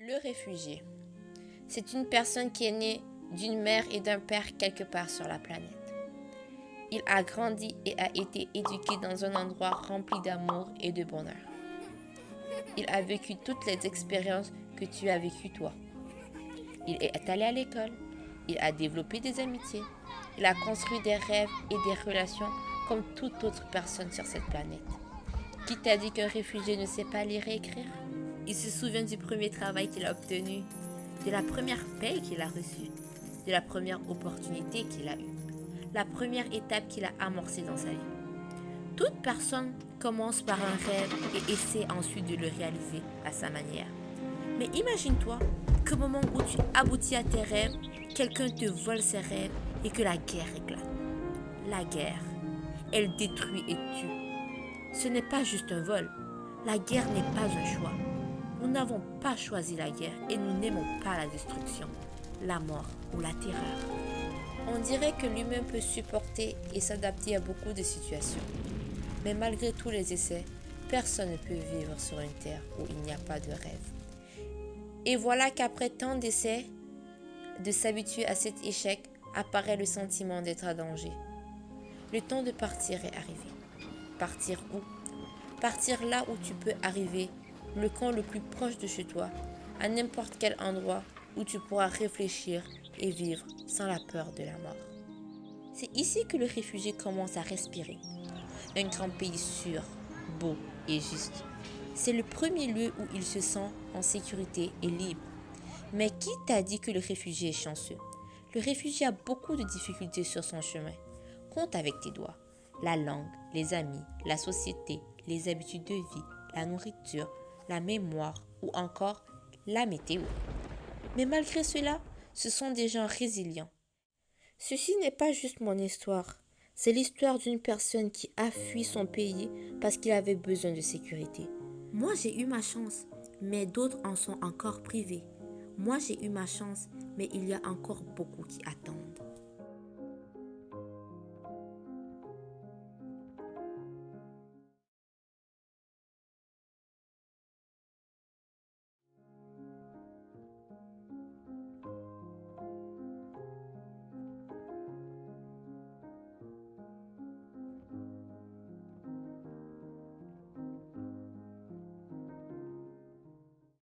Le réfugié. C'est une personne qui est née d'une mère et d'un père quelque part sur la planète. Il a grandi et a été éduqué dans un endroit rempli d'amour et de bonheur. Il a vécu toutes les expériences que tu as vécues toi. Il est allé à l'école, il a développé des amitiés, il a construit des rêves et des relations comme toute autre personne sur cette planète. Qui t'a dit qu'un réfugié ne sait pas lire et écrire? Il se souvient du premier travail qu'il a obtenu, de la première paie qu'il a reçue, de la première opportunité qu'il a eue, la première étape qu'il a amorcée dans sa vie. Toute personne commence par un rêve et essaie ensuite de le réaliser à sa manière. Mais imagine-toi qu'au moment où tu aboutis à tes rêves, quelqu'un te vole ses rêves et que la guerre éclate. La guerre, elle détruit et tue. Ce n'est pas juste un vol. La guerre n'est pas un choix. Nous n'avons pas choisi la guerre et nous n'aimons pas la destruction, la mort ou la terreur. On dirait que l'humain peut supporter et s'adapter à beaucoup de situations. Mais malgré tous les essais, personne ne peut vivre sur une terre où il n'y a pas de rêve. Et voilà qu'après tant d'essais, de s'habituer à cet échec, apparaît le sentiment d'être en danger. Le temps de partir est arrivé. Partir où? Partir là où tu peux arriver, le camp le plus proche de chez toi, à n'importe quel endroit où tu pourras réfléchir et vivre sans la peur de la mort. C'est ici que le réfugié commence à respirer. Un grand pays sûr, beau et juste. C'est le premier lieu où il se sent en sécurité et libre. Mais qui t'a dit que le réfugié est chanceux? Le réfugié a beaucoup de difficultés sur son chemin. Compte avec tes doigts. La langue, les amis, la société, les habitudes de vie, la nourriture, la mémoire ou encore la météo. Mais malgré cela, ce sont des gens résilients. Ceci n'est pas juste mon histoire. C'est l'histoire d'une personne qui a fui son pays parce qu'il avait besoin de sécurité. Moi, j'ai eu ma chance, mais d'autres en sont encore privés. Moi, j'ai eu ma chance, mais il y a encore beaucoup qui attendent.